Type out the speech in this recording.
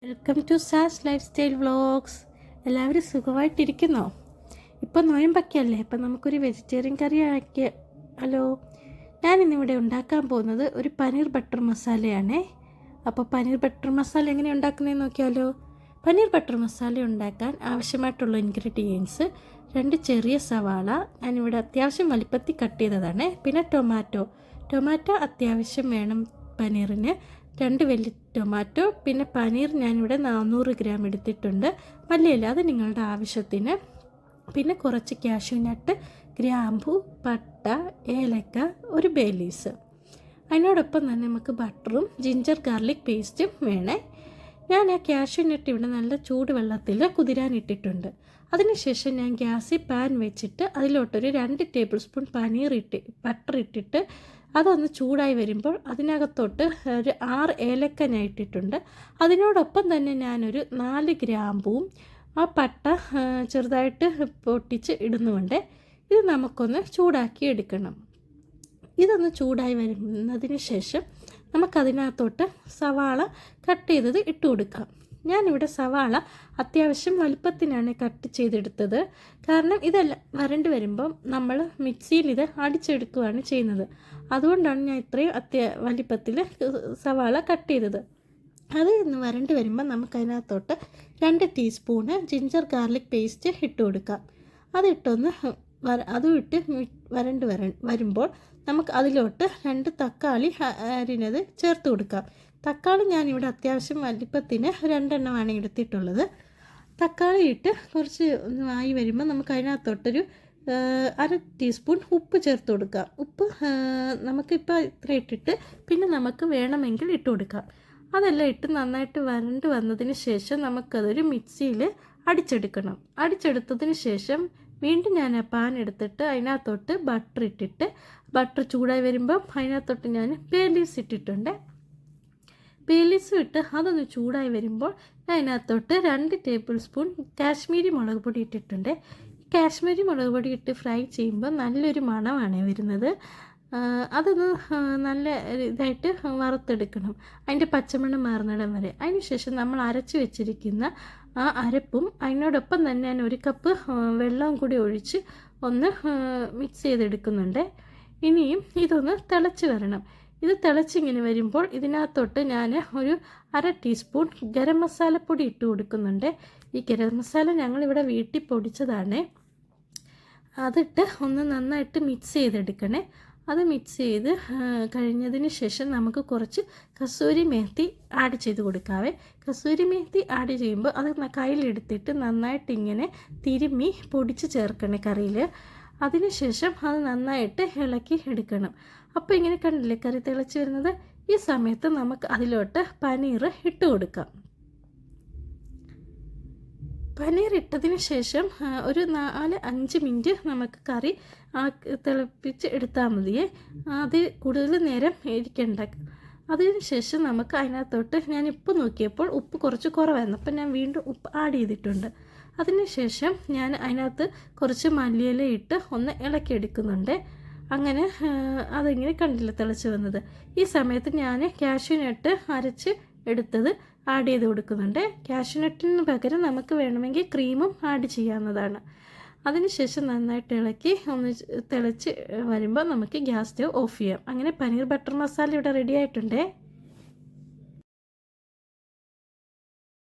Welcome to Saas life style vlogs. എല്ലാവരും സുഖമായിട്ടിരിക്കുന്നോ? ഇപ്പം നോയമ്പൊക്കെയല്ലേ, ഇപ്പം നമുക്കൊരു വെജിറ്റേറിയൻ കറി ആക്കിയ ഹലോ. ഞാനിന്നിവിടെ ഉണ്ടാക്കാൻ പോകുന്നത് ഒരു പനീർ ബട്ടർ മസാലയാണേ. അപ്പോൾ പനീർ ബട്ടർ മസാല എങ്ങനെ ഉണ്ടാക്കുന്നതെന്ന് നോക്കിയാലോ. പനീർ ബട്ടർ മസാല ഉണ്ടാക്കാൻ ആവശ്യമായിട്ടുള്ള ഇൻഗ്രീഡിയൻസ്: 2 ചെറിയ സവാള, ഞാനിവിടെ അത്യാവശ്യം വലിപ്പത്തിൽ കട്ട് ചെയ്തതാണ്. പിന്നെ ടൊമാറ്റോ അത്യാവശ്യം വേണം പനീറിന്, 2 വലിയ ടൊമാറ്റോ. പിന്നെ പനീർ ഞാനിവിടെ 400 ഗ്രാം എടുത്തിട്ടുണ്ട്. മല്ലിയില അത് നിങ്ങളുടെ ആവശ്യത്തിന്. പിന്നെ കുറച്ച് കാഷ്യൂനട്ട്, ഗ്രാമ്പു, പട്ട, ഏലക്ക, ഒരു ബേ ലീവ്സ്. അതിനോടൊപ്പം തന്നെ നമുക്ക് ബട്ടറും ജിഞ്ചർ ഗാർലിക് പേസ്റ്റും വേണേ. ഞാൻ ആ കാഷ്യൂനട്ട് ഇവിടെ നല്ല ചൂടുവെള്ളത്തിൽ കുതിരാനിട്ടിട്ടുണ്ട്. അതിനുശേഷം ഞാൻ ഗ്യാസിൽ പാൻ വെച്ചിട്ട് അതിലോട്ടൊരു 2 ടേബിൾ സ്പൂൺ ബട്ടർ ഇട്ടിട്ട് അതൊന്ന് ചൂടായി വരുമ്പോൾ അതിനകത്തോട്ട് ഒരു 6 ഏലക്ക ഞാൻ ഇട്ടിട്ടുണ്ട്. അതിനോടൊപ്പം തന്നെ ഞാനൊരു 4 ഗ്രാമ്പും ആ പട്ട ചെറുതായിട്ട് പൊട്ടിച്ച് ഇടുന്നുണ്ട്. ഇത് നമുക്കൊന്ന് ചൂടാക്കി എടുക്കണം. ഇതൊന്ന് ചൂടായി വരുന്നതിന് ശേഷം നമുക്കതിനകത്തോട്ട് സവാള കട്ട് ചെയ്തത് ഇട്ട് കൊടുക്കാം. ഞാനിവിടെ സവാള അത്യാവശ്യം വലുപ്പത്തിനാണ് കട്ട് ചെയ്തെടുത്തത്. കാരണം ഇതെല്ലാം വരണ്ട് വരുമ്പം നമ്മൾ മിക്സിയിൽ ഇത് അടിച്ചെടുക്കുകയാണ് ചെയ്യുന്നത്. അതുകൊണ്ടാണ് ഞാൻ ഇത്രയും വലിപ്പത്തിൽ സവാള കട്ട് ചെയ്തത്. അത് ഇന്ന് വരണ്ട് വരുമ്പോൾ നമുക്കതിനകത്തോട്ട് 2 ടീസ്പൂണ് ജിഞ്ചർ ഗാർലിക് പേസ്റ്റ് ഇട്ട് കൊടുക്കാം. അതിട്ടൊന്ന് അതും ഇട്ട് വരണ്ട് വരുമ്പോൾ നമുക്ക് അതിലോട്ട് 2 തക്കാളി അരിഞ്ഞത് ചേർത്ത് കൊടുക്കാം. തക്കാളി ഞാനിവിടെ അത്യാവശ്യം വലിപ്പത്തിന് 2 എണ്ണമാണ് എടുത്തിട്ടുള്ളത്. തക്കാളി ഇട്ട് കുറച്ച് ആയി വരുമ്പോൾ നമുക്ക് അതിനകത്തോട്ടൊരു 1/2 ടീസ്പൂൺ ഉപ്പ് ചേർത്ത് കൊടുക്കാം. ഉപ്പ് നമുക്കിപ്പോൾ ഇത്ര ഇട്ടിട്ട് പിന്നെ നമുക്ക് വേണമെങ്കിൽ ഇട്ട് കൊടുക്കാം. അതെല്ലാം ഇട്ട് നന്നായിട്ട് വരണ്ട് വന്നതിന് ശേഷം നമുക്കതൊരു മിക്സിയിൽ അടിച്ചെടുക്കണം. അടിച്ചെടുത്തതിന് ശേഷം വീണ്ടും ഞാൻ ആ പാൻ എടുത്തിട്ട് അതിനകത്തോട്ട് ബട്ടർ ഇട്ടിട്ട് ബട്ടർ ചൂടായി വരുമ്പം അതിനകത്തോട്ട് ഞാൻ ബേ ലീവ്സ് ഇട്ടിട്ടുണ്ട്. ബേ ലീവ്സ് ഇട്ട് അതൊന്ന് ചൂടായി വരുമ്പോൾ ഞാൻ അതിനകത്തോട്ട് 2 ടേബിൾ സ്പൂൺ കാശ്മീരി മുളക് പൊടി ഇട്ടിട്ടുണ്ട്. കാശ്മീരി മുളക് പൊടി ഇട്ട് ഫ്രൈ ചെയ്യുമ്പോൾ നല്ലൊരു മണമാണ് വരുന്നത്. അതൊന്ന് നല്ല ഇതായിട്ട് വറുത്തെടുക്കണം, അതിൻ്റെ പച്ചമണം മാറുന്നിടം വരെ. അതിനുശേഷം നമ്മൾ അരച്ച് വെച്ചിരിക്കുന്ന ആ അരപ്പും അതിനോടൊപ്പം തന്നെ ഞാൻ 1 കപ്പ് വെള്ളവും കൂടി ഒഴിച്ച് ഒന്ന് മിക്സ് ചെയ്തെടുക്കുന്നുണ്ട്. ഇനിയും ഇതൊന്ന് തിളച്ച് വരണം. ഇത് തിളച്ചിങ്ങനെ വരുമ്പോൾ ഇതിനകത്തോട്ട് ഞാൻ ഒരു 1/2 ടീസ്പൂൺ ഗരം മസാലപ്പൊടി ഇട്ട് കൊടുക്കുന്നുണ്ട്. ഈ ഗരം മസാല ഞങ്ങളിവിടെ വീട്ടിൽ പൊടിച്ചതാണ്. അതിട്ട് ഒന്ന് നന്നായിട്ട് മിക്സ് ചെയ്തെടുക്കണേ. അത് മിക്സ് ചെയ്ത് കഴിഞ്ഞതിന് ശേഷം നമുക്ക് കുറച്ച് കസൂരി മേത്തി ആഡ് ചെയ്ത് കൊടുക്കാവേ. കസൂരി മേത്തി ആഡ് ചെയ്യുമ്പോൾ അത് കയ്യിലെടുത്തിട്ട് നന്നായിട്ട് ഇങ്ങനെ തിരുമ്മി പൊടിച്ച് ചേർക്കണേ കറിയിൽ. അതിനുശേഷം അത് നന്നായിട്ട് ഇളക്കി എടുക്കണം. അപ്പോൾ ഇങ്ങനെ കണ്ടില്ലേ കറി തിളച്ച് വരുന്നത്. ഈ സമയത്ത് നമുക്ക് അതിലോട്ട് പനീർ ഇട്ട് കൊടുക്കാം. പനീർ ഇട്ടതിന് ശേഷം ഒരു 4-5 മിനിറ്റ് നമുക്ക് കറി തിളപ്പിച്ച് എടുത്താൽ മതിയേ. അത് കൂടുതൽ നേരം ഇരിക്കണ്ട. അതിന് ശേഷം നമുക്ക് അതിനകത്തോട്ട് ഞാൻ ഉപ്പ് നോക്കിയപ്പോൾ ഉപ്പ് കുറച്ച് കുറവായിരുന്നു. അപ്പം ഞാൻ വീണ്ടും ഉപ്പ് ആഡ് ചെയ്തിട്ടുണ്ട്. അതിനുശേഷം ഞാൻ അതിനകത്ത് കുറച്ച് മല്ലിയില ഇട്ട് ഒന്ന് ഇളക്കിയെടുക്കുന്നുണ്ട്. അങ്ങനെ അതിങ്ങനെ കണ്ടില്ല തിളച്ച് വന്നത്. ഈ സമയത്ത് ഞാൻ കാഷ്യൂനട്ട് അരച്ച് എടുത്തത് ആഡ് ചെയ്ത് കൊടുക്കുന്നുണ്ട്. കാഷ്യൂനട്ടിന് പകരം നമുക്ക് വേണമെങ്കിൽ ക്രീമും ആഡ് ചെയ്യാവുന്നതാണ്. അതിനുശേഷം നന്നായിട്ട് ഇളക്കി ഒന്ന് തിളച്ച് വരുമ്പോൾ നമുക്ക് ഗ്യാസ് സ്റ്റവ് ഓഫ് ചെയ്യാം. അങ്ങനെ പനീർ ബട്ടർ മസാല ഇവിടെ റെഡി ആയിട്ടുണ്ടേ.